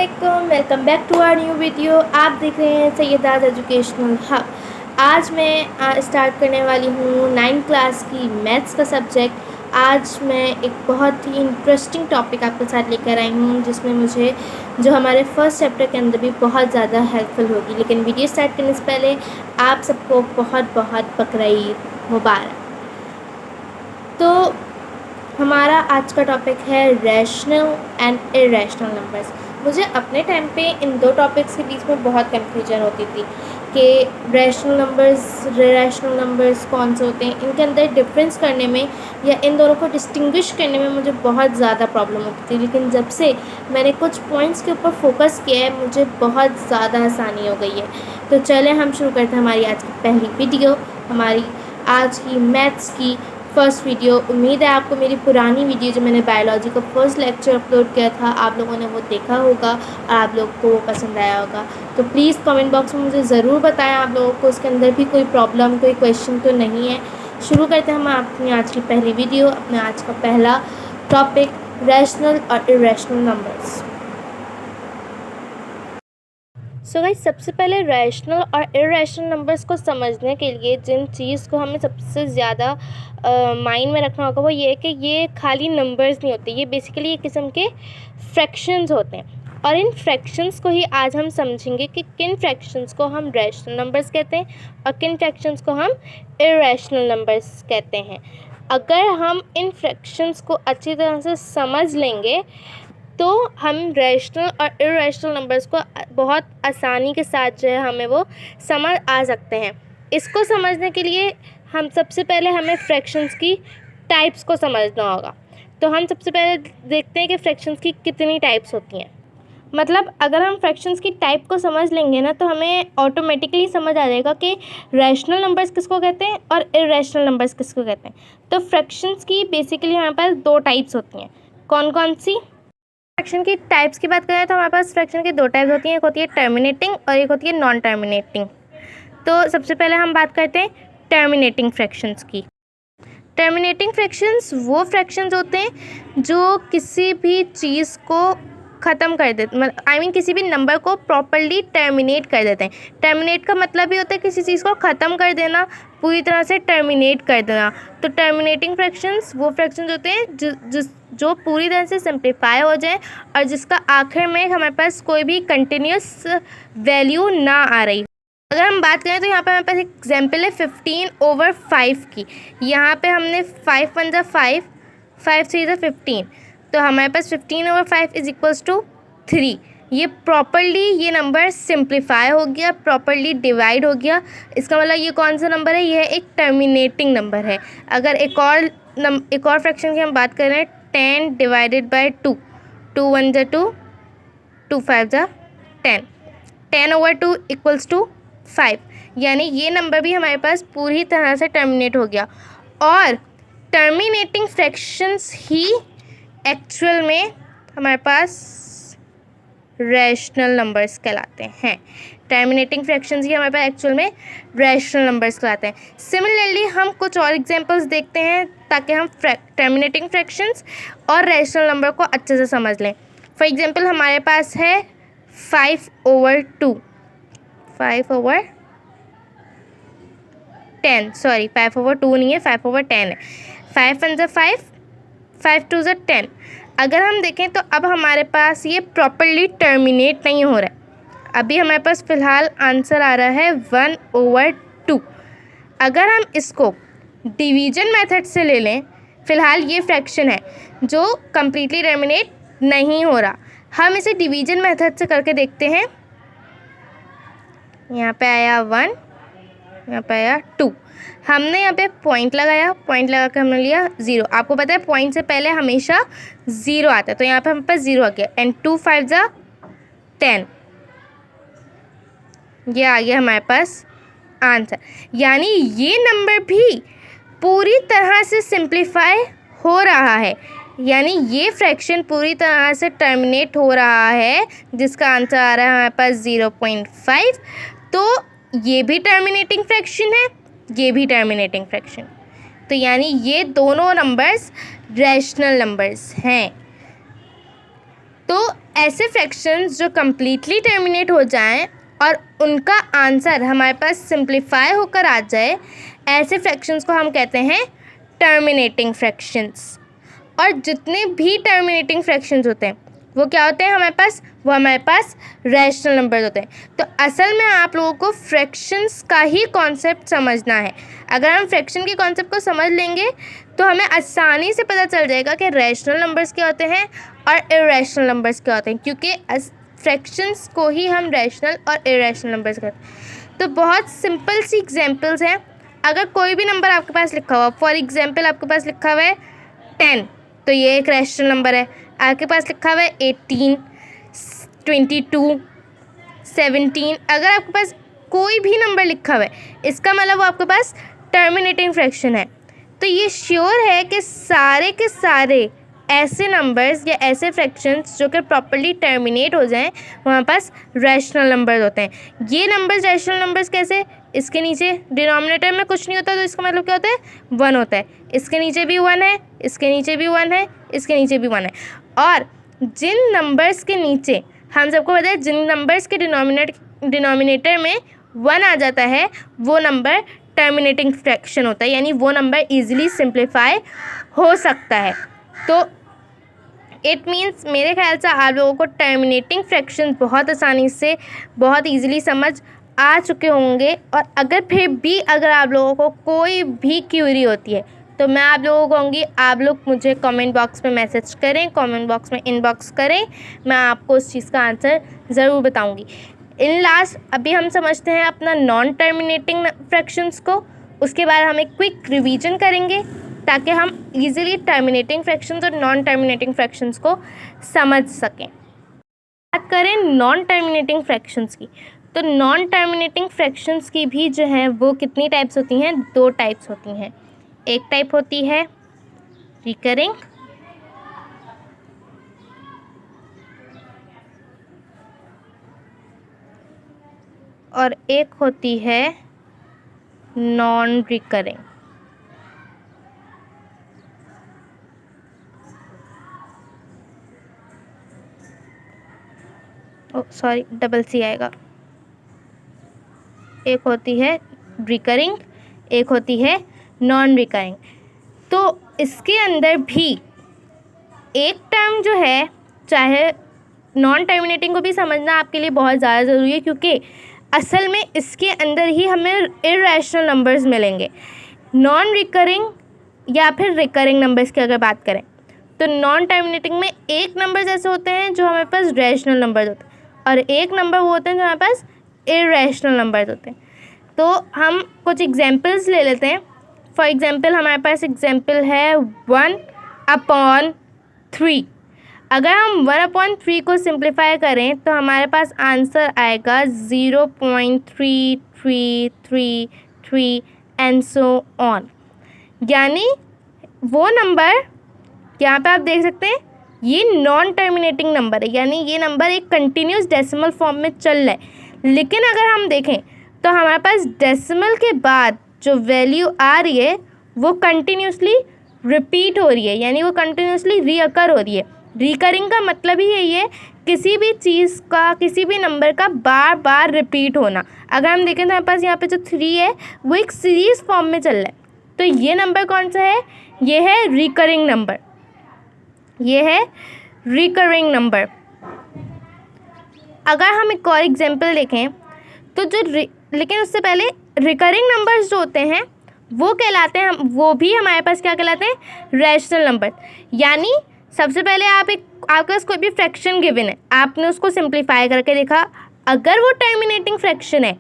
अस्सलामुअलैकुम, welcome back to our new video. आप देख रहे हैं सैयदाज एजुकेशनल हब। आज मैं स्टार्ट करने वाली हूँ 9th क्लास की मैथ्स का सब्जेक्ट। आज मैं एक बहुत ही इंटरेस्टिंग टॉपिक आपके साथ लेकर आई हूँ, जिसमें मुझे जो हमारे फर्स्ट चैप्टर के अंदर भी बहुत ज़्यादा हेल्पफुल होगी। लेकिन वीडियो स्टार्ट करने से पहले आप सबको बहुत बहुत बकरीद मुबारक। तो हमारा आज का टॉपिक है रैशनल एंड इरेशनल नंबर्स। मुझे अपने टाइम पे इन दो टॉपिक्स के बीच में बहुत कन्फ्यूजन होती थी कि रैशनल नंबर्स इरेशनल नंबर्स कौन से होते हैं, इनके अंदर डिफरेंस करने में या इन दोनों को डिस्टिंग्विश करने में मुझे बहुत ज़्यादा प्रॉब्लम होती थी। लेकिन जब से मैंने कुछ पॉइंट्स के ऊपर फोकस किया है, मुझे बहुत ज़्यादा आसानी हो गई है। तो चलें हम शुरू करते हैं हमारी आज की पहली वीडियो, हमारी आज की मैथ्स की फर्स्ट वीडियो। उम्मीद है आपको मेरी पुरानी वीडियो जो मैंने बायोलॉजी का फर्स्ट लेक्चर अपलोड किया था, आप लोगों ने वो देखा होगा और आप लोगों को वो पसंद आया होगा। तो प्लीज़ कमेंट बॉक्स में मुझे ज़रूर बताएं आप लोगों को उसके अंदर भी कोई प्रॉब्लम, कोई क्वेश्चन तो नहीं है। शुरू करते हैं हम अपनी आज की पहली वीडियो। अपने आज का पहला टॉपिक रैशनल और इरेशनल नंबर्स। सो गाइस, सबसे पहले रैशनल और इरेशनल नंबर्स को समझने के लिए जिन चीज़ को हमें सबसे ज़्यादा माइंड में रखना होगा वो ये है कि ये खाली नंबर्स नहीं होते, ये बेसिकली एक किस्म के फ्रैक्शंस होते हैं। और इन फ्रैक्शंस को ही आज हम समझेंगे कि किन फ्रैक्शंस को हम रैशनल नंबर्स कहते हैं और किन फ्रैक्शंस को हम इरेशनल नंबर्स कहते हैं। अगर हम इन फ्रैक्शंस को अच्छी तरह से समझ लेंगे तो हम रैशनल और इरेशनल नंबर्स को बहुत आसानी के साथ जो है हमें वो समझ आ सकते हैं। इसको समझने के लिए हम सबसे पहले हमें फ्रैक्शंस की टाइप्स को समझना होगा। तो हम सबसे पहले देखते हैं कि फ्रैक्शंस की कितनी टाइप्स होती हैं। मतलब अगर हम फ्रैक्शंस की टाइप को समझ लेंगे ना, तो हमें ऑटोमेटिकली समझ आ जाएगा कि रैशनल नंबर्स किसको कहते हैं और इरेशनल नंबर्स किसको कहते हैं। तो फ्रैक्शंस की बेसिकली हमारे पास दो टाइप्स होती हैं। कौन कौन सी? फ्रैक्शन की टाइप्स की बात करें तो हमारे पास फ्रैक्शन की दो टाइप्स होती हैं, एक होती है टर्मिनेटिंग और एक होती है नॉन टर्मिनेटिंग। तो सबसे पहले हम बात करते हैं टर्मिनेटिंग फ्रैक्शंस की। टर्मिनेटिंग फ्रैक्शंस वो फ्रैक्शंस होते हैं जो किसी भी चीज़ को ख़त्म कर देते, किसी भी नंबर को प्रॉपर्ली टर्मिनेट कर देते हैं। टर्मिनेट का मतलब ही होता है किसी चीज़ को ख़त्म कर देना, पूरी तरह से टर्मिनेट कर देना। तो टर्मिनेटिंग फ्रैक्शंस वो फ्रैक्शंस होते हैं जो पूरी तरह से सिंप्लीफाई हो जाए और जिसका आखिर में हमारे पास कोई भी कंटिन्यूस वैल्यू ना आ रही। अगर हम बात करें तो यहाँ पे हमारे पास एग्जाम्पल है 15/5 की। यहाँ पे हमने 5 1 ज़ा 5, 5 3 ज़ा 15, तो हमारे पास 15/5 इज इक्वल्स टू 3। ये प्रॉपरली ये नंबर सिंप्लीफाई हो गया, प्रॉपरली डिवाइड हो गया। इसका मतलब ये कौन सा नंबर है? यह एक टर्मिनेटिंग नंबर है। अगर एक और फ्रैक्शन की हम बात करें 10 डिवाइडेड बाई 2, 2 1 ज़ा 2, 2 5 ज़ा 10, 10/2 इक्वल्स टू 5। यानी ये नंबर भी हमारे पास पूरी तरह से टर्मिनेट हो गया। और टर्मिनेटिंग फ्रैक्शंस ही एक्चुअल में हमारे पास रैशनल नंबर्स कहलाते हैं। टर्मिनेटिंग फ्रैक्शंस ही हमारे पास एक्चुअल में रैशनल नंबर्स कहलाते हैं। सिमिलरली हम कुछ और एग्जांपल्स देखते हैं ताकि हम टर्मिनेटिंग फ्रैक्शंस और रैशनल नंबर को अच्छे से समझ लें। फॉर एग्जांपल हमारे पास है 5/2, 5/10, सॉरी 5/2 नहीं है, 5/10 है। 5 1 ज़ा 5, 5 2 ज़ा 10। अगर हम देखें तो अब हमारे पास ये प्रॉपरली टर्मिनेट नहीं हो रहा है। अभी हमारे पास फ़िलहाल आंसर आ रहा है 1/2। अगर हम इसको डिवीजन मेथड से ले लें, फ़िलहाल ये फ्रैक्शन है जो कम्प्लीटली टर्मिनेट नहीं हो रहा। हम इसे डिवीजन मेथड से करके देखते हैं। यहाँ पे आया 1, यहाँ पे आया 2। हमने यहाँ पे पॉइंट लगाया, पॉइंट लगा कर हमने लिया 0। आपको पता है पॉइंट से पहले हमेशा 0 आता है, तो यहाँ पे हमारे पास 0 आ गया। एंड 2 5 ज़ा 10, ये आ गया हमारे पास आंसर। यानी ये नंबर भी पूरी तरह से सिंप्लीफाई हो रहा है, यानी ये फ्रैक्शन पूरी तरह से टर्मिनेट हो रहा है, जिसका आंसर आ रहा है हमारे पास 0.5। तो ये भी टर्मिनेटिंग फ्रैक्शन है, ये भी टर्मिनेटिंग फ्रैक्शन। तो यानी ये दोनों नंबर्स रैशनल नंबर्स हैं। तो ऐसे फ्रैक्शंस जो कम्प्लीटली टर्मिनेट हो जाएं और उनका आंसर हमारे पास सिंप्लीफाई होकर आ जाए, ऐसे फ्रैक्शंस को हम कहते हैं टर्मिनेटिंग फ्रैक्शंस। और जितने भी टर्मिनेटिंग फ्रैक्शंस होते हैं वो क्या होते हैं हमारे पास, वो हमारे पास रैशनल नंबर्स होते हैं। तो असल में आप लोगों को फ्रैक्शंस का ही कॉन्सेप्ट समझना है। अगर हम फ्रैक्शन के कॉन्सेप्ट को समझ लेंगे तो हमें आसानी से पता चल जाएगा कि रैशनल नंबर्स क्या होते हैं और इरैशनल नंबर्स क्या होते हैं, क्योंकि फ्रैक्शंस को ही हम रैशनल और इरैशनल नंबर्स कहते हैं। तो बहुत सिंपल सी एग्जांपल्स हैं। अगर कोई भी नंबर आपके पास लिखा हुआ, फॉर एग्जांपल आपके पास लिखा हुआ है 10, तो ये एक रैशनल नंबर है। आपके पास लिखा हुआ है 18, 22, 17, अगर आपके पास कोई भी नंबर लिखा हुआ है इसका मतलब वो आपके पास टर्मिनेटिंग फ्रैक्शन है। तो ये श्योर है कि सारे के सारे ऐसे नंबर्स या ऐसे फ्रैक्शंस जो कि प्रॉपर्ली टर्मिनेट हो जाएं वहाँ पास रैशनल नंबर्स होते हैं। ये नंबर्स रैशनल नंबर्स कैसे, इसके नीचे डिनोमिनेटर में कुछ नहीं होता तो इसका मतलब क्या होता है 1 होता है, इसके नीचे भी 1 है, इसके नीचे भी 1 है, इसके नीचे भी 1 है। और जिन नंबर्स के नीचे, हम सबको पता है जिन नंबर्स के डिनोमिनेटर में 1 आ जाता है वो नंबर टर्मिनेटिंग फ्रैक्शन होता है, यानी वो नंबर ईजिली सिंप्लीफाई हो सकता है। तो इट मीन्स मेरे ख्याल से आप लोगों को टर्मिनेटिंग फ्रैक्शन बहुत आसानी से बहुत ईजिली समझ आ चुके होंगे। और अगर फिर भी अगर आप लोगों को कोई भी क्यूरी होती है तो मैं आप लोगों को कहूँगी आप लोग मुझे कमेंट बॉक्स में मैसेज करें, कमेंट बॉक्स में इनबॉक्स करें, मैं आपको उस चीज़ का आंसर ज़रूर बताऊँगी। इन लास्ट अभी हम समझते हैं अपना नॉन टर्मिनेटिंग फ्रैक्शंस को, उसके बाद हम एक क्विक रिवीजन करेंगे ताकि हम इजीली टर्मिनेटिंग फ्रैक्शंस और नॉन टर्मिनेटिंग फ्रैक्शंस को समझ सकें। बात करें नॉन टर्मिनेटिंग फ्रैक्शंस की, तो नॉन टर्मिनेटिंग फ्रैक्शंस की भी जो है वो कितनी टाइप्स होती हैं, 2 टाइप्स होती हैं। एक टाइप होती है रिकरिंग और एक होती है non recurring. Sorry double C आएगा। एक होती है रिकरिंग, एक होती है नॉन रिकरिंग। तो इसके अंदर भी एक टर्म जो है, चाहे नॉन टर्मिनेटिंग को भी समझना आपके लिए बहुत ज़्यादा ज़रूरी है, क्योंकि असल में इसके अंदर ही हमें इरैशनल नंबर्स मिलेंगे। नॉन रिकरिंग या फिर रिकरिंग नंबर्स की अगर बात करें तो नॉन टर्मिनेटिंग में एक नंबर ऐसे होते हैं जो हमारे पास रैशनल नंबर्स होते हैं और एक नंबर वो होते हैं जो हमारे पास इरैशनल नंबर्स होते हैं। तो हम कुछ एग्जांपल्स ले लेते हैं। फॉर एग्जांपल हमारे पास एग्जांपल है 1/3। अगर हम 1/3 को सिंप्लीफाई करें तो हमारे पास आंसर आएगा 0.3333 एंड सो ऑन। यानी वो नंबर, यहाँ पे आप देख सकते हैं ये नॉन टर्मिनेटिंग नंबर है, यानी ये नंबर एक कंटिन्यूस डेसिमल फॉर्म में चल रहा है। लेकिन अगर हम देखें तो हमारे पास डेसिमल के बाद जो वैल्यू आ रही है वो कंटिन्यूसली रिपीट हो रही है, यानी वो कंटिन्यूसली रीअकर हो रही है। रिकरिंग का मतलब ही यही है किसी भी चीज़ का, किसी भी नंबर का बार बार रिपीट होना। अगर हम देखें तो हमारे पास यहाँ पे जो 3 है वो एक सीरीज़ फॉर्म में चल रहा है। तो ये नंबर कौन सा है, ये है रिकरिंग नंबर, ये है रिकरिंग नंबर। अगर हम एक और एग्जांपल देखें तो लेकिन उससे पहले रिकरिंग नंबर्स जो होते हैं वो कहलाते हैं, वो भी हमारे पास क्या कहलाते हैं, रैशनल नंबर। यानी सबसे पहले आपके पास कोई भी फ्रैक्शन गिवन है, आपने उसको सिंप्लीफाई करके देखा, अगर वो टर्मिनेटिंग फ्रैक्शन है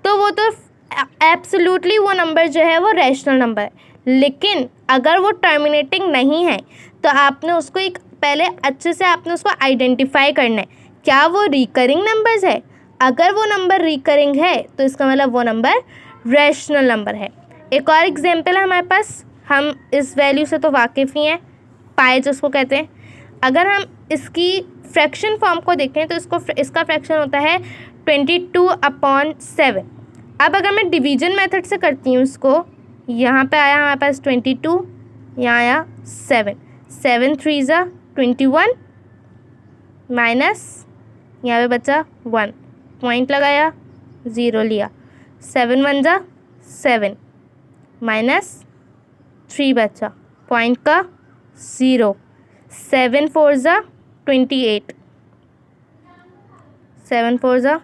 तो वो तो एब्सोल्युटली वो नंबर जो है वो रैशनल नंबर है। लेकिन अगर वो टर्मिनेटिंग नहीं है तो आपने उसको एक पहले अच्छे से आपने उसको आइडेंटिफाई करना है, क्या वो रिकरिंग नंबर्स है। अगर वो नंबर रिकरिंग है तो इसका मतलब वो नंबर रैशनल नंबर है। एक और एग्जांपल है हमारे पास, हम इस वैल्यू से तो वाकिफ़ ही हैं, पाई जिसको कहते हैं। अगर हम इसकी फ्रैक्शन फॉर्म को देखें तो इसका फ्रैक्शन होता है 22/7। अब अगर मैं डिवीजन मेथड से करती हूँ इसको, यहाँ पे आया हमारे पास 22, यहाँ आया 7, 7 3 ज़ा 21, माइनस यहाँ पे बचा 1, पॉइंट लगाया, 0 लिया, 7 1 जा 7, माइनस 3 बचा, पॉइंट का 0, 7 4 जा 28, 7 4 जा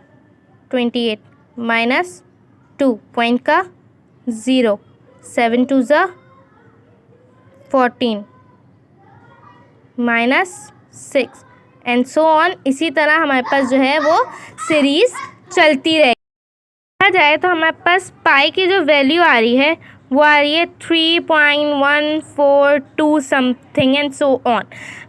28, माइनस 2, पॉइंट का 0, 7 2 जा 14, माइनस 6 एंड सो ऑन। इसी तरह हमारे पास जो है वो सीरीज चलती रहेगी। देखा जाए तो हमारे पास पाई की जो वैल्यू आ रही है वो आ रही है 3.142 समथिंग एंड सो ऑन,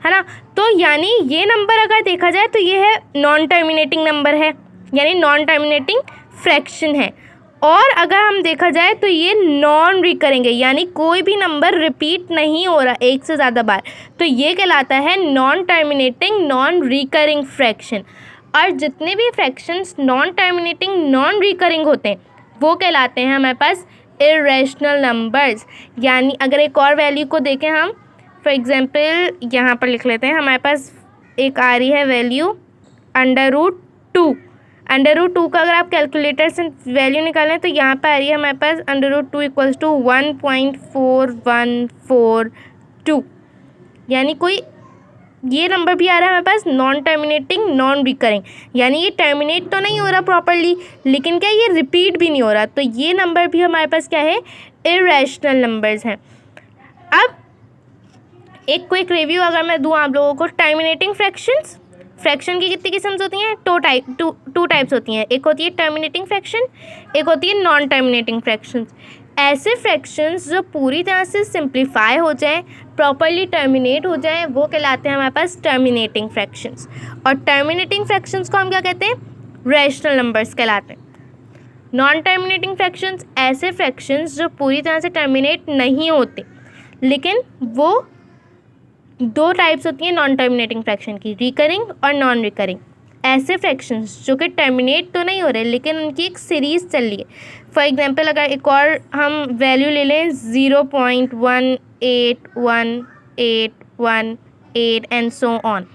है ना। तो यानी ये नंबर अगर देखा जाए तो ये है नॉन टर्मिनेटिंग नंबर है, यानी नॉन टर्मिनेटिंग फ्रैक्शन है। और अगर हम देखा जाए तो ये नॉन रिकरिंग है, यानी कोई भी नंबर रिपीट नहीं हो रहा एक से ज़्यादा बार, तो ये कहलाता है non terminating non recurring fraction. और जितने भी fractions non terminating non recurring होते हैं वो कहलाते हैं हमारे पास इरेशनल नंबर्स। यानी अगर एक और वैल्यू को देखें हम, फॉर एग्जांपल यहाँ पर लिख लेते हैं, हमारे पास एक आ रही है वैल्यू √2। √2 का अगर आप कैलकुलेटर से वैल्यू निकालें तो यहाँ पर आ रही है हमारे पास √2 = 1.4142, यानी कोई ये नंबर भी आ रहा है हमारे पास नॉन टर्मिनेटिंग नॉन रिकरिंग, यानी ये टर्मिनेट तो नहीं हो रहा प्रॉपरली, लेकिन क्या ये रिपीट भी नहीं हो रहा, तो ये नंबर भी हमारे पास क्या है, इरेशनल नंबर्स हैं। अब एक क्विक रिव्यू अगर मैं दूँ आप लोगों को, टर्मिनेटिंग फ्रैक्शंस, फ्रैक्शन की कितनी किस्म्स होती हैं, टू टाइप्स होती हैं। एक होती है टर्मिनेटिंग फ्रैक्शन, एक होती है नॉन टर्मिनेटिंग फ्रैक्शंस। ऐसे फ्रैक्शंस जो पूरी तरह से सिंप्लीफाई हो जाएं, प्रॉपरली टर्मिनेट हो जाएं, वो कहलाते हैं हमारे पास टर्मिनेटिंग फ्रैक्शंस। और टर्मिनेटिंग फ्रैक्शंस को हम क्या कहते हैं, रैशनल नंबर्स कहलाते हैं। नॉन टर्मिनेटिंग फ्रैक्शंस ऐसे फ्रैक्शंस जो पूरी तरह से टर्मिनेट नहीं होते, लेकिन वो दो टाइप्स होती हैं नॉन टर्मिनेटिंग फ्रैक्शन की, रिकरिंग और नॉन रिकरिंग। ऐसे फ्रैक्शंस जो कि टर्मिनेट तो नहीं हो रहे लेकिन उनकी एक सीरीज़ चल रही है। फॉर एग्जांपल अगर एक और हम वैल्यू ले लें 0.18188 एंड सो ऑन,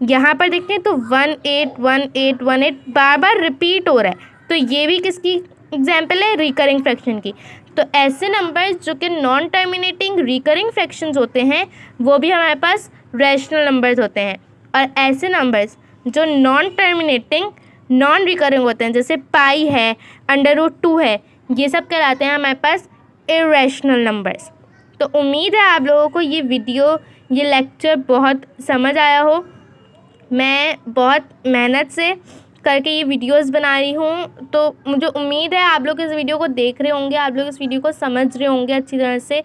यहाँ पर देखते हैं तो 181818 बार बार रिपीट हो रहा है, तो ये भी किसकी एग्जाम्पल है, रिकरिंग फ्रैक्शन की। तो ऐसे नंबर्स जो कि नॉन टर्मिनेटिंग रिकरिंग फ्रैक्शंस होते हैं वो भी हमारे पास रैशनल नंबर्स होते हैं। और ऐसे नंबर्स जो नॉन टर्मिनेटिंग नॉन रिकरिंग होते हैं, जैसे पाई है, √2 है, ये सब कहलाते हैं हमारे पास इरेशनल नंबर्स। तो उम्मीद है आप लोगों को ये वीडियो, ये लेक्चर बहुत समझ आया हो। मैं बहुत मेहनत से करके ये वीडियोस बना रही हूँ, तो मुझे उम्मीद है आप लोग इस वीडियो को देख रहे होंगे, आप लोग इस वीडियो को समझ रहे होंगे अच्छी तरह से,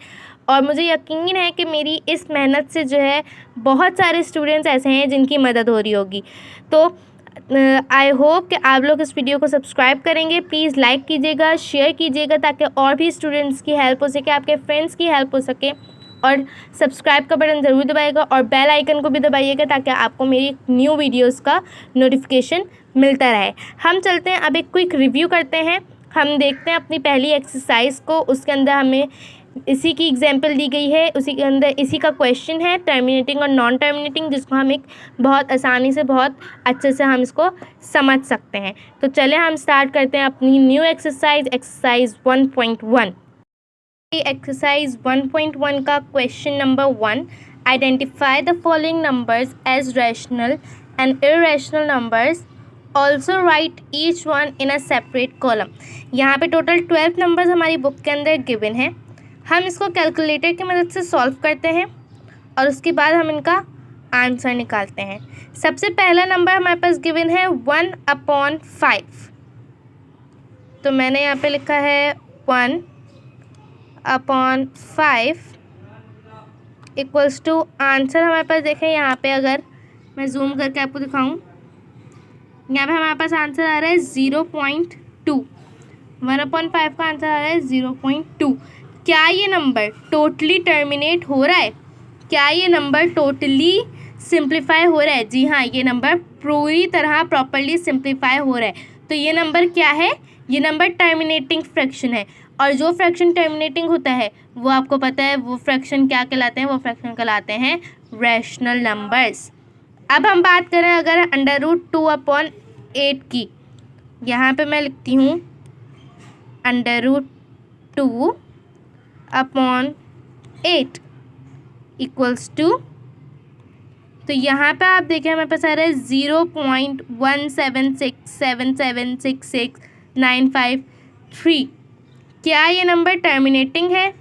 और मुझे यकीन है कि मेरी इस मेहनत से जो है बहुत सारे स्टूडेंट्स ऐसे हैं जिनकी मदद हो रही होगी। तो आई होप कि आप लोग इस वीडियो को सब्सक्राइब करेंगे। प्लीज़ लाइक कीजिएगा, शेयर कीजिएगा, ताकि और भी स्टूडेंट्स की हेल्प हो सके, आपके फ्रेंड्स की हेल्प हो सके। और सब्सक्राइब का बटन ज़रूर दबाइएगा और बेल आइकन को भी दबाइएगा ताकि आपको मेरी न्यू वीडियोस का नोटिफिकेशन मिलता रहे। हम चलते हैं, अब एक क्विक रिव्यू करते हैं। हम देखते हैं अपनी पहली एक्सरसाइज को, उसके अंदर हमें इसी की एग्जांपल दी गई है, उसी के अंदर इसी का क्वेश्चन है टर्मिनेटिंग और नॉन टर्मिनेटिंग, जिसको हम एक बहुत आसानी से, बहुत अच्छे से हम इसको समझ सकते हैं। तो चले हम स्टार्ट करते हैं अपनी न्यू एक्सरसाइज 1.1। एक्सरसाइज 1.1 का question number 1, identify the following numbers as rational and irrational numbers, also write each one in a separate column. यहाँ पे टोटल 12 नंबर्स हमारी बुक के अंदर गिवन है। हम इसको कैलकुलेटर की मदद से सॉल्व करते हैं और उसके बाद हम इनका आंसर निकालते हैं। सबसे पहला नंबर हमारे पास गिवन है 1/5। तो मैंने यहाँ पे लिखा है 1/5 इक्वल्स टू, आंसर हमारे पास देखें यहाँ पे, अगर मैं जूम करके आपको दिखाऊं, यहाँ पे हमारे पास आंसर आ रहा है 0.2। 1/5 का आंसर आ रहा है 0.2। क्या ये नंबर टोटली टर्मिनेट हो रहा है? क्या ये नंबर टोटली सिंप्लीफाई हो रहा है? जी हाँ, ये नंबर पूरी तरह प्रॉपरली सिंप्लीफाई हो रहा है। तो ये नंबर क्या है? ये नंबर टर्मिनेटिंग फ्रैक्शन है। और जो फ्रैक्शन टर्मिनेटिंग होता है वो आपको पता है वो फ्रैक्शन क्या कहलाते हैं? वो फ्रैक्शन कहलाते हैं रैशनल नंबर्स। अब हम बात करें अगर √2/8 की, यहाँ पे मैं लिखती हूँ √2/8 इक्वल्स टू, तो यहाँ पे आप देखें हमारे पास आ रहा है 0.176776695 क्या ये नंबर टर्मिनेटिंग है?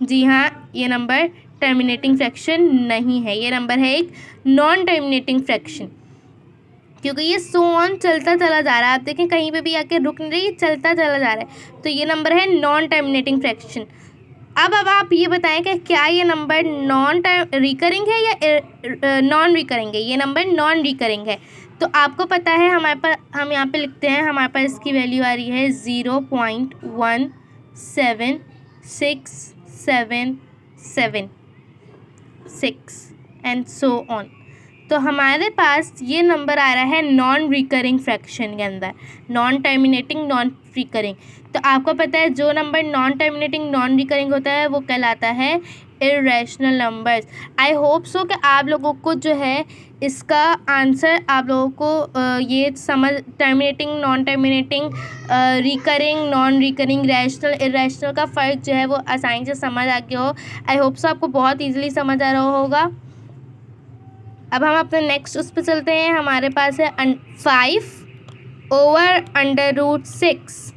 जी हाँ, ये नंबर टर्मिनेटिंग फ्रैक्शन नहीं है, ये नंबर है एक नॉन टर्मिनेटिंग फ्रैक्शन, क्योंकि ये सो ऑन चलता चला जा रहा है। आप देखें कहीं पे भी आके रुक नहीं रही, चलता चला जा रहा है, तो ये नंबर है नॉन टर्मिनेटिंग फ्रैक्शन। अब आप ये बताएं कि क्या ये नंबर नॉन रिकरिंग है या नॉन रिकरिंग है? ये नंबर नॉन रिकरिंग है, तो आपको पता है हमारे पास, हम यहाँ पे लिखते हैं हमारे पास इसकी वैल्यू आ रही है 0.1767766 एंड सो ऑन। तो हमारे पास ये नंबर आ रहा है नॉन रिकरिंग फ्रैक्शन के अंदर, नॉन टर्मिनेटिंग नॉन रिकरिंग। तो आपको पता है जो number non terminating non recurring होता है वो कहलाता है irrational numbers. I hope so कि आप लोगों को जो है इसका आंसर, आप लोगों को ये समझ, terminating non terminating, recurring non recurring, rational irrational का फ़र्क जो है वो आसानी से समझ आ गया हो। आई होप सो आपको बहुत ईजिली समझ आ रहा होगा। अब हम अपने नेक्स्ट उस पर चलते हैं। हमारे पास है 5/√6।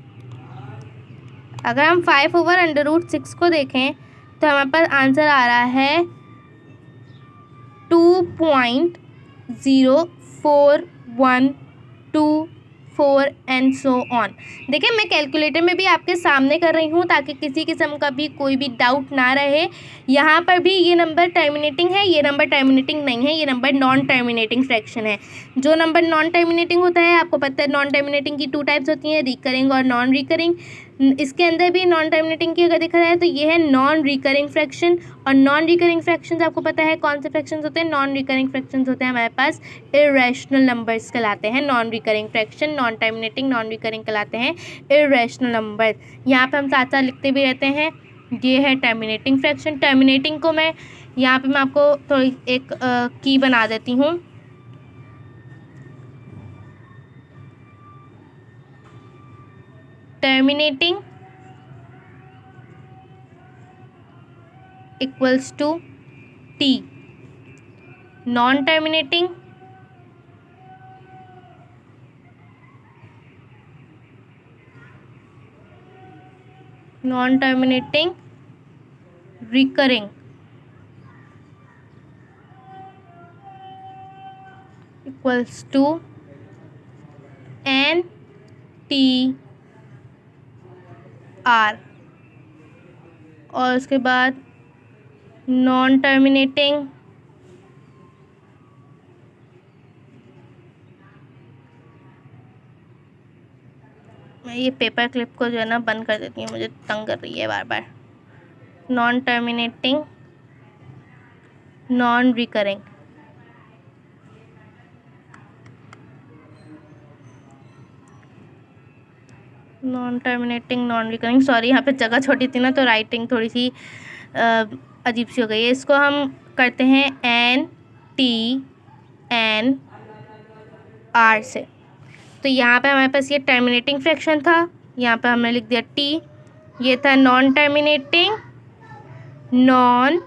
अगर हम 5/√6 को देखें तो हमारे पास आंसर आ रहा है 2.04124 एंड सो ऑन। देखिए मैं कैलकुलेटर में भी आपके सामने कर रही हूँ ताकि किसी किस्म का भी कोई भी डाउट ना रहे। यहाँ पर भी ये नंबर टर्मिनेटिंग है, ये नंबर टर्मिनेटिंग नहीं है, ये नंबर नॉन टर्मिनेटिंग फ्रैक्शन है। जो नंबर नॉन टर्मिनेटिंग होता है, आपको पता है नॉन टर्मिनेटिंग की 2 टाइप्स होती हैं, रिकरिंग और नॉन रिकरिंग। इसके अंदर भी नॉन टर्मिनेटिंग की अगर देखा जाए तो ये है नॉन रिकरिंग फ्रैक्शन। और नॉन रिकरिंग फ्रैक्शंस आपको पता है कौन से फ्रैक्शंस होते हैं? नॉन रिकरिंग फ्रैक्शंस होते हैं हमारे पास इर्रेशनल नंबर्स कहलाते हैं। Non recurring fraction non terminating non recurring कहलाते हैं इर्रेशनल नंबर्स। यहाँ पे हम साथ साथ लिखते भी रहते हैं। ये है टर्मिनेटिंग फ्रैक्शन। टर्मिनेटिंग को मैं यहाँ पे मैं आपको थोड़ी एक की बना देती हूँ। Terminating equals to T, non terminating recurring equals to NTR, और उसके बाद नॉन टर्मिनेटिंग मैं ये पेपर क्लिप को जो है ना बंद कर देती हूँ, मुझे तंग कर रही है बार बार। Non terminating non recurring, non terminating non recurring, sorry यहाँ पे जगह छोटी थी ना तो राइटिंग थोड़ी सी अजीब सी हो गई है। इसको हम करते हैं NTNR से। तो यहाँ पे हमारे पास ये टर्मिनेटिंग फ्रैक्शन था, यहाँ पे हमने लिख दिया T। ये था non terminating non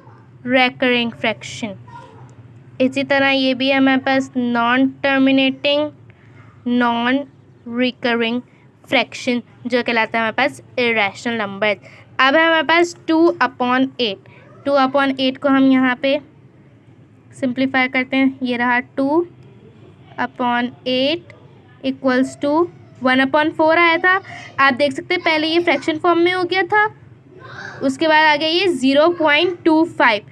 recurring fraction. इसी तरह ये भी हमारे पास non terminating non recurring fraction जो कहलाता है हमारे पास इर्रेशनल नंबर। अब है हमारे पास 2/8। 2/8 को हम यहाँ पे सिंप्लीफाई करते हैं। ये रहा 2/8 इक्वल्स टू 1/4 आया था। आप देख सकते हैं पहले ये फ्रैक्शन फॉर्म में हो गया था, उसके बाद आ गया ये 0.25।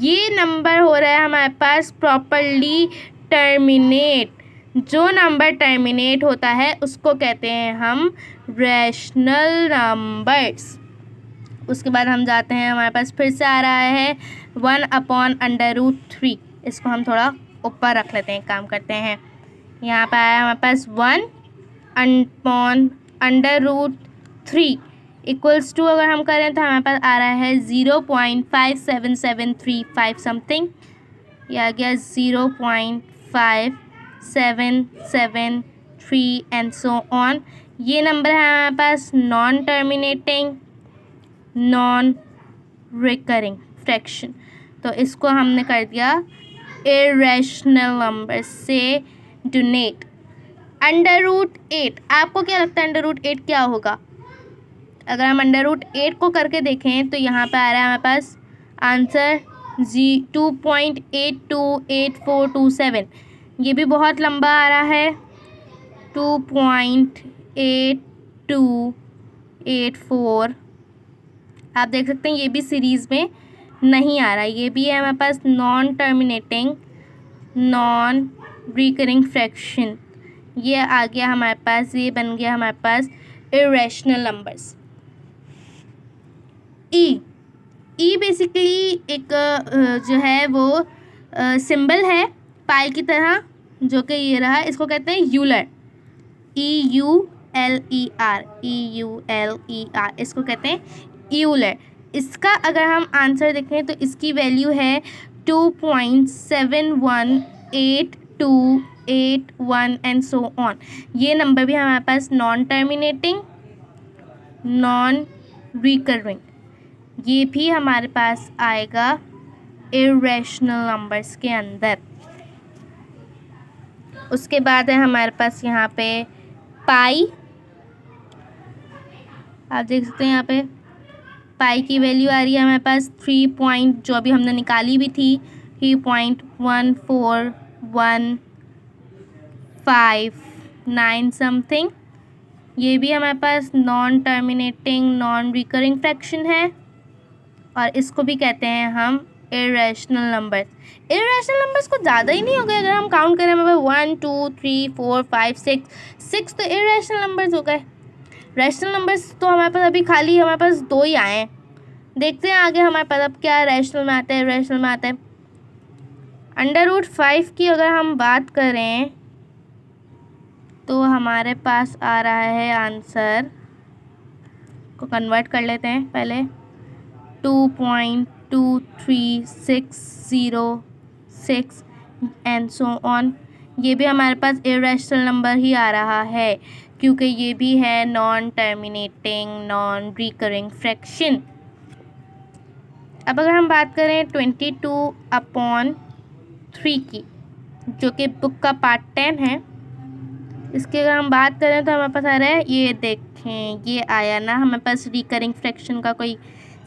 ये नंबर हो रहा है हमारे पास प्रॉपरली टर्मिनेट। जो नंबर टर्मिनेट होता है उसको कहते हैं हम रैशनल नंबर्स। उसके बाद हम जाते हैं, हमारे पास फिर से आ रहा है 1/√3। इसको हम थोड़ा ऊपर रख लेते हैं, काम करते हैं। यहाँ पर आया हमारे पास 1/√3 इक्वल्स टू, अगर हम करें तो हमारे पास आ रहा है 0.57735 समथिंग। यह आ गया 0.5 5, 7, 7, 3 एंड सो ऑन। ये नंबर है हमारे पास non terminating non recurring fraction, तो इसको हमने कर दिया इरेशनल नंबर से डोनेट। √8, आपको क्या लगता है √8 क्या होगा? अगर हम √8 को करके देखें तो यहाँ पे आ रहा है हमारे पास आंसर 2.828427। ये भी बहुत लंबा आ रहा है, 2.8284। आप देख सकते हैं ये भी सीरीज़ में नहीं आ रहा। ये भी है हमारे पास non terminating non recurring fraction. ये आ गया हमारे पास, ये बन गया हमारे पास इरेशनल नंबर्स। ई बेसिकली एक जो है वो सिंबल है पाई की तरह, जो कि ये रहा, इसको कहते हैं यूलर, EULER, इसको कहते हैं यूलर। इसका अगर हम आंसर देखें तो इसकी वैल्यू है 2.718281 एंड सो ऑन। ये नंबर भी हमारे पास नॉन टर्मिनेटिंग नॉन रिकरिंग, ये भी हमारे पास आएगा इरेशनल नंबर्स के अंदर। उसके बाद है हमारे पास यहाँ पे पाई। आप देख सकते हैं यहाँ पे पाई की वैल्यू आ रही है हमारे पास 3 जो अभी हमने निकाली भी थी, 3.14159 समथिंग। ये भी हमारे पास non terminating non recurring fraction है, और इसको भी कहते हैं हम इरेशनल नंबर्स। इरेशनल नंबर्स को ज़्यादा ही नहीं हो गए, अगर हम काउंट करें हमारे 1 2 3 4 5 6 तो इरेशनल नंबर्स हो गए। रैशनल नंबर्स तो हमारे पास अभी खाली हमारे पास 2 ही आए हैं। देखते हैं आगे हमारे पास अब क्या रैशनल में आता है, इरेशनल में आता है। √5 की अगर हम बात करें तो हमारे पास आ रहा है आंसर, को कन्वर्ट कर लेते हैं पहले, 2.23606 एंड सो ऑन। ये भी हमारे पास इरेशनल नंबर ही आ रहा है, क्योंकि ये भी है non terminating non recurring fraction. अब अगर हम बात करें 22/3 की, जो कि बुक का पार्ट 10 है, इसकी अगर हम बात करें तो हमारे पास आ रहा है, ये देखें ये आया ना हमारे पास रिकरिंग फ्रैक्शन का कोई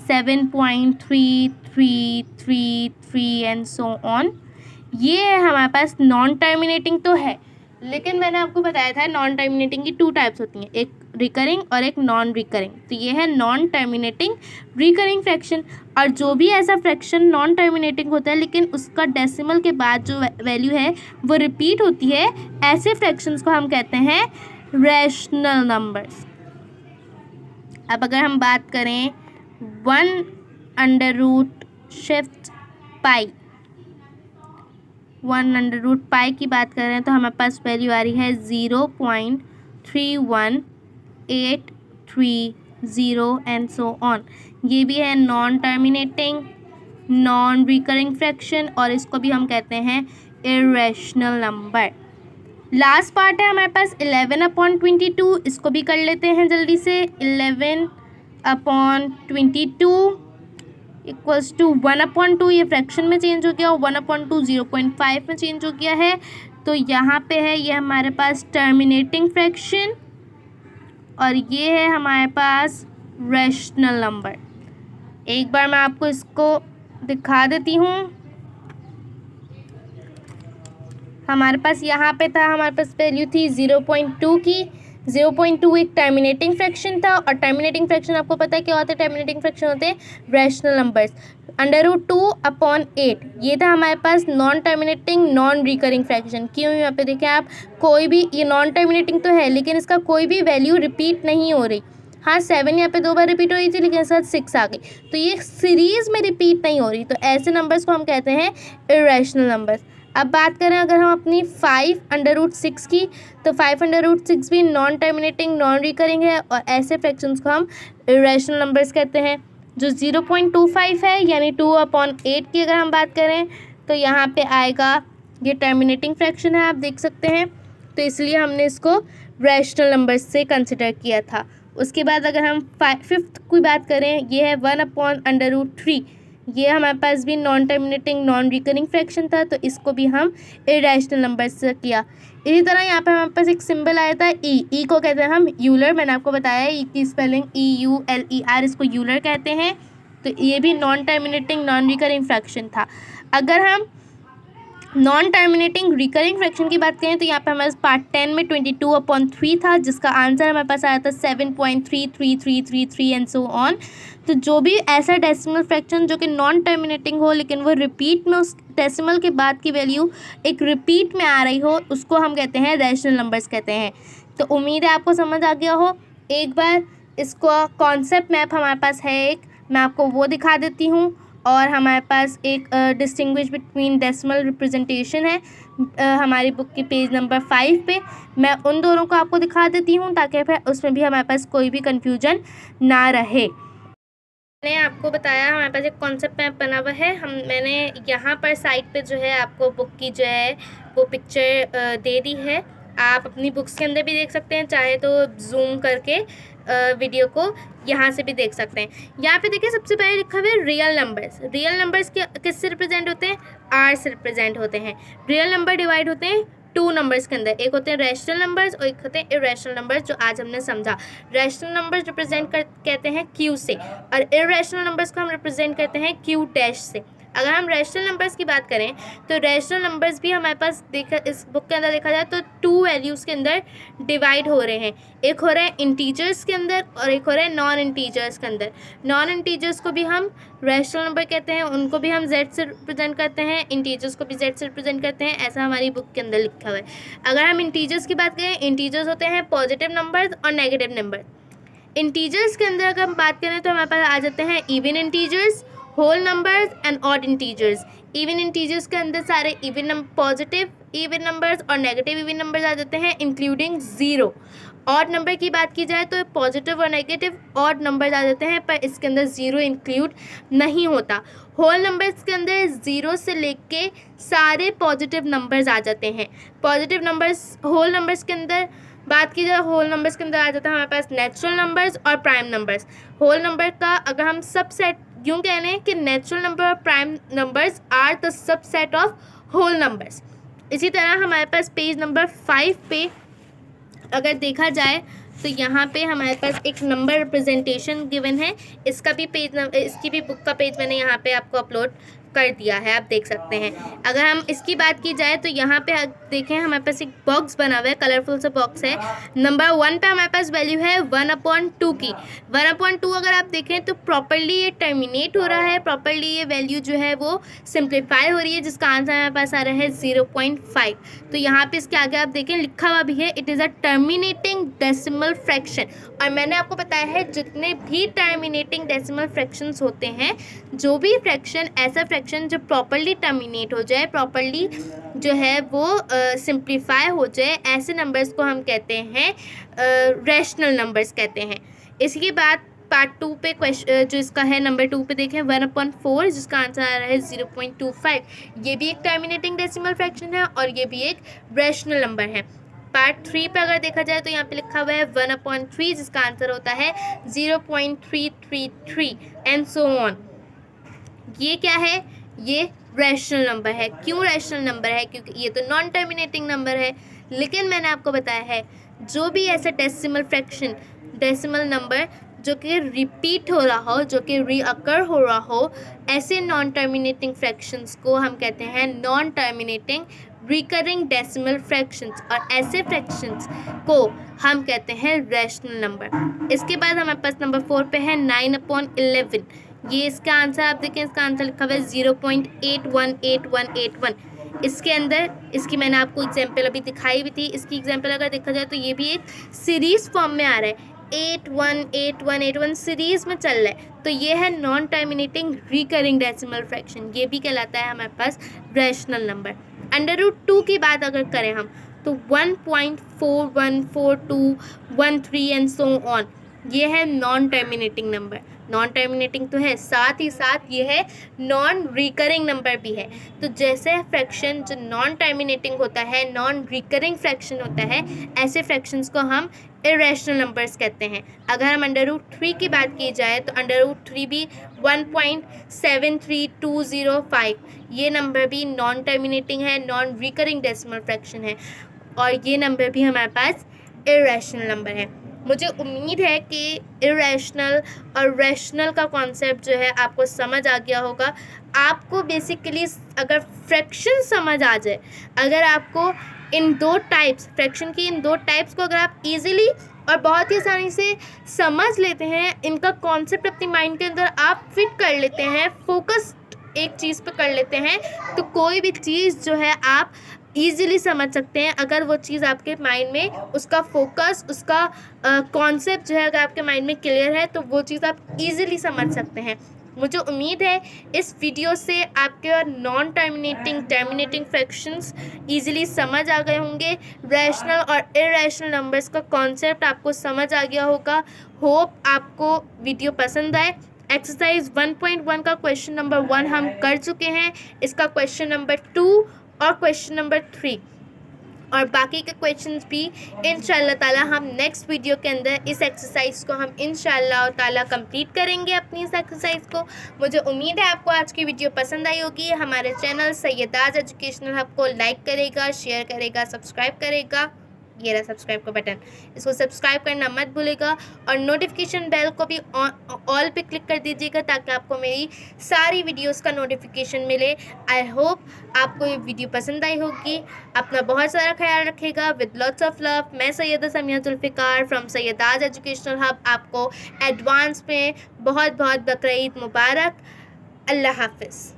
7.3333 एंड सो ऑन। ये है हमारे पास नॉन टर्मिनेटिंग तो है, लेकिन मैंने आपको बताया था नॉन टर्मिनेटिंग की 2 टाइप्स होती हैं, एक रिकरिंग और एक नॉन रिकरिंग। तो ये है नॉन टर्मिनेटिंग रिकरिंग फ्रैक्शन। और जो भी ऐसा फ्रैक्शन नॉन टर्मिनेटिंग होता है लेकिन उसका डेसिमल के बाद जो वैल्यू है वो रिपीट होती है, ऐसे फ्रैक्शंस को हम कहते हैं रैशनल नंबर्स। अब अगर हम बात करें 1/√पाई, 1/√पाई की बात करें तो हमारे पास वैल्यू आ रही है 0.31830 एंड सो ऑन। ये भी है non terminating non recurring fraction, और इसको भी हम कहते हैं इरेशनल नंबर। लास्ट पार्ट है हमारे पास 11/22, इसको भी कर लेते हैं जल्दी से। 11/22 इक्वल्स टू 1/2, ये फ्रैक्शन में चेंज हो गया, और 1/2 0.5 में चेंज हो गया है। तो यहाँ पे है ये हमारे पास टर्मिनेटिंग फ्रैक्शन, और ये है हमारे पास रैशनल नंबर। एक बार मैं आपको इसको दिखा देती हूँ। हमारे पास यहाँ पे था, हमारे पास वैल्यू थी 0.2 की। 0.2 एक टर्मिनेटिंग फ्रैक्शन था, और टर्मिनेटिंग फ्रैक्शन आपको पता है क्या होता है, टर्मिनेटिंग फ्रैक्शन होते हैं रैशनल नंबर्स। √2/8 ये था हमारे पास non terminating non recurring fraction. क्यों? यहाँ पे देखें आप, कोई भी, ये नॉन टर्मिनेटिंग तो है लेकिन इसका कोई भी वैल्यू रिपीट नहीं हो रही। हाँ 7 यहाँ पे 2 बार रिपीट हो रही थी, लेकिन इसके साथ 6 आ गई, तो ये सीरीज़ में रिपीट नहीं हो रही। तो ऐसे नंबर्स को हम कहते हैं इरेशनल नंबर्स। अब बात करें अगर हम अपनी 5/√6 की, तो 5/√6 भी नॉन टर्मिनेटिंग नॉन रिकरिंग है, और ऐसे फ्रैक्शंस को हम इरेशनल नंबर्स कहते हैं। जो 0.25 है यानी 2/8 की अगर हम बात करें तो यहाँ पे आएगा ये टर्मिनेटिंग फ्रैक्शन है, आप देख सकते हैं, तो इसलिए हमने इसको रैशनल नंबर्स से कंसिडर किया था। उसके बाद अगर हम फिफ्थ की बात करें, ये है 1/√3। ये हमारे पास भी non terminating non recurring fraction था, तो इसको भी हम इरेशनल नंबर से किया। इसी तरह यहाँ पे हमारे पास एक सिंबल आया था ई को कहते हैं हम यूलर। मैंने आपको बताया ई की स्पेलिंग EULER, इसको यूलर कहते हैं। तो ये भी non terminating non recurring fraction था। अगर हम नॉन टर्मिनेटिंग रिकरिंग फ्रैक्शन की बात करें तो यहाँ पे हमारे पार्ट 10 में 22/3 था, जिसका आंसर हमारे पास आया था 7.3333 एंड सो ऑन। तो जो भी ऐसा डेसिमल फ्रैक्शन जो कि नॉन टर्मिनेटिंग हो लेकिन वो रिपीट में उस डेसिमल के बाद की वैल्यू एक रिपीट में आ रही हो, उसको हम कहते हैं रैशनल नंबर्स कहते हैं। तो उम्मीद है आपको समझ आ गया हो। एक बार इसको कॉन्सेप्ट मैप हमारे पास है एक, मैं आपको वो दिखा देती हूँ। और हमारे पास एक डिस्टिंग्विश बिटवीन डेसिमल रिप्रेजेंटेशन है हमारी बुक की पेज नंबर 5 पे। मैं उन दोनों को आपको दिखा देती हूँ ताकि फिर उसमें भी हमारे पास कोई भी कन्फ्यूजन ना रहे। मैंने आपको बताया हमारे पास एक कॉन्सेप्ट मैप बना हुआ है। मैंने यहाँ पर साइड पे जो है आपको बुक की जो है वो पिक्चर दे दी है। आप अपनी बुक्स के अंदर भी देख सकते हैं, चाहे तो जूम करके वीडियो को यहाँ से भी देख सकते हैं। यहाँ पे देखिए सबसे पहले लिखा हुआ है रियल नंबर्स। रियल नंबर्स किससे रिप्रेजेंट होते हैं? आर से रिप्रेजेंट होते हैं। रियल नंबर डिवाइड होते हैं 2 नंबर्स के अंदर, एक होते हैं रैशनल नंबर्स और एक होते हैं इरेशनल नंबर्स, जो आज हमने समझा। रैशनल नंबर्स रिप्रेजेंट कहते हैं Q से और इरेशनल नंबर्स को हम रिप्रेजेंट करते हैं Q डैश से। अगर हम रैशनल नंबर्स की बात करें तो रैशनल नंबर्स भी हमारे पास इस बुक के अंदर देखा जाए तो 2 वैल्यूज़ के अंदर डिवाइड हो रहे हैं। एक हो रहा है इंटीजर्स के अंदर और एक हो रहा है नॉन इंटीजर्स के अंदर। नॉन इंटीजर्स को भी हम रैशनल नंबर कहते हैं, उनको भी हम Z से रिप्रेजेंट करते हैं, इंटीजर्स को भी Z से रिप्रेजेंट करते हैं, ऐसा हमारी बुक के अंदर लिखा हुआ है। अगर हम इंटीजर्स की बात करें, इंटीजर्स होते हैं पॉजिटिव नंबर्स और नेगेटिव नंबर। इंटीजर्स के अंदर अगर हम बात करें तो हमारे पास आ जाते हैं even integers, whole numbers and odd integers. Even integers के अंदर सारे इवन पॉजिटिव इवन नंबर्स और नेगेटिव इवन नंबर्स आ जाते हैं इंक्लूडिंग 0। ऑड नंबर की बात की जाए तो पॉजिटिव और नेगेटिव ऑड नंबर्स आ जाते हैं, पर इसके अंदर 0 इंक्लूड नहीं होता। होल नंबर्स के अंदर 0 से लेके सारे पॉजिटिव नंबर्स आ जाते हैं। पॉजिटिव नंबर्स होल नंबर्स के अंदर बात की जाए, होल नंबर्स के अंदर आ जाता है हमारे पास नेचुरल नंबर्स और प्राइम नंबर्स। होल नंबर का अगर हम सबसेट यूँ कह लें कि नेचुरल नंबर और prime numbers are the subset of whole numbers. इसी तरह हमारे पास पेज नंबर 5 पे अगर देखा जाए तो यहाँ पे हमारे पास एक नंबर रिप्रेजेंटेशन गिवन है। इसका भी इसकी भी बुक का पेज मैंने यहाँ पे आपको अपलोड कर दिया है, आप देख सकते हैं। अगर हम इसकी बात की जाए तो यहाँ पे देखें हमारे पास एक बॉक्स बना हुआ है, कलरफुल सा बॉक्स है। नंबर 1 पे हमारे पास वैल्यू है 1/2 की। 1/2 अगर आप देखें तो प्रॉपरली ये टर्मिनेट हो रहा है, प्रॉपरली ये वैल्यू जो है वो सिंप्लीफाई हो रही है, जिसका आंसर हमारे पास आ रहा है 0.5। तो यहाँ पे इसके आगे आप देखें लिखा हुआ भी है it is a terminating decimal fraction. और मैंने आपको बताया है जितने भी टर्मिनेटिंग डेसिमल फ्रैक्शंस होते हैं, जो भी फ्रैक्शन ऐसा फ्रैक्शन जो प्रॉपरली टर्मिनेट हो जाए, प्रॉपरली जो है वो सिंप्लीफाई हो जाए, ऐसे नंबर्स को हम कहते हैं रैशनल नंबर्स कहते हैं। इसके बाद पार्ट 2 पे क्वेश्चन जो इसका है नंबर 2 पे देखें 1/4, जिसका आंसर आ रहा है 0.25। ये भी एक टर्मिनेटिंग डेसिमल फ्रैक्शन है और ये भी एक रैशनल नंबर है। पार्ट 3 पे अगर देखा जाए तो यहाँ पे लिखा हुआ है 1/3, जिसका आंसर होता है 0.333 एंड सो ऑन। ये क्या है? ये रैशनल नंबर है। क्यों रैशनल नंबर है? क्योंकि ये तो नॉन टर्मिनेटिंग नंबर है। लेकिन मैंने आपको बताया है जो भी ऐसा डेसिमल फ्रैक्शन डेसिमल नंबर जो कि रिपीट हो रहा हो, जो कि रीअकर हो रहा हो, ऐसे नॉन टर्मिनेटिंग फ्रैक्शंस को हम कहते हैं non terminating recurring decimal fractions, और ऐसे फ्रैक्शंस को हम कहते हैं रैशनल नंबर। इसके बाद हमारे पास नंबर 4 पे है 9/11। ये इसका आंसर आप देखें, इसका आंसर लिखा हुआ है 0.818181। इसके अंदर इसकी मैंने आपको एग्जाम्पल अभी दिखाई भी थी। इसकी एग्जाम्पल अगर देखा जाए तो ये भी एक सीरीज़ फॉर्म में आ रहा है, 818181 सीरीज़ में चल रहा है। तो ये है non terminating recurring decimal fraction, ये भी कहलाता है हमारे पास रैशनल नंबर। √2 की बात अगर करें हम तो 1.414213 एंड सो ऑन, ये है non terminating number. Non terminating तो है, साथ ही साथ ये है नॉन रिकरिंग नंबर भी है। तो जैसे फ्रैक्शन जो नॉन टर्मिनेटिंग होता है, नॉन रिकरिंग फ्रैक्शन होता है, ऐसे फ्रैक्शंस को हम इरेशनल नंबर्स कहते हैं। अगर हम √3 की बात की जाए तो √3 भी 1.73205, ये नंबर भी नॉन टर्मिनेटिंग है, नॉन रिकरिंग डेसिमल फ्रैक्शन है, और ये नंबर भी हमारे पास इरेशनल नंबर है। मुझे उम्मीद है कि इरेशनल और रैशनल का कॉन्सेप्ट जो है आपको समझ आ गया होगा। आपको बेसिकली अगर फ्रैक्शन समझ आ जाए, अगर आपको इन दो टाइप्स, फ्रैक्शन की इन दो टाइप्स को अगर आप इजीली और बहुत ही आसानी से समझ लेते हैं, इनका कॉन्सेप्ट अपनी माइंड के अंदर आप फिट कर लेते हैं, फोकस एक चीज़ पे कर लेते हैं, तो कोई भी चीज़ जो है आप ईज़िली समझ सकते हैं। अगर वो चीज़ आपके माइंड में, उसका फोकस, उसका कॉन्सेप्ट जो है अगर आपके माइंड में क्लियर है, तो वो चीज़ आप ईज़िली समझ सकते हैं। मुझे उम्मीद है इस वीडियो से आपके non terminating, terminating fractions easily समझ आ गए होंगे। रैशनल और इरेशनल नंबर्स का कॉन्सेप्ट आपको समझ आ गया होगा। होप आपको वीडियो पसंद आए। एक्सरसाइज 1.1 का क्वेश्चन नंबर 1 हम कर चुके हैं, इसका क्वेश्चन नंबर 2 और क्वेश्चन नंबर 3 और बाकी के क्वेश्चंस भी इंशाल्लाह ताला हम नेक्स्ट वीडियो के अंदर इस एक्सरसाइज को हम इंशाल्लाह ताला कंप्लीट करेंगे अपनी इस एक्सरसाइज को। मुझे उम्मीद है आपको आज की वीडियो पसंद आई होगी। हमारे चैनल सैयदाज एजुकेशनल हब को लाइक करेगा, शेयर करेगा, सब्सक्राइब करेगा। ये रहा सब्सक्राइब का बटन, इसको सब्सक्राइब करना मत भूलेगा, और नोटिफिकेशन बेल को भी ऑल पे क्लिक कर दीजिएगा ताकि आपको मेरी सारी वीडियोस का नोटिफिकेशन मिले। आई होप आपको ये वीडियो पसंद आई होगी। अपना बहुत सारा ख्याल रखिएगा। विद लॉट्स ऑफ लव, मैं Syeda Samiya Zulfiqar from Syeda's educational hub आपको एडवांस में बहुत बहुत बकरीद मुबारक। अल्लाह हाफिज़।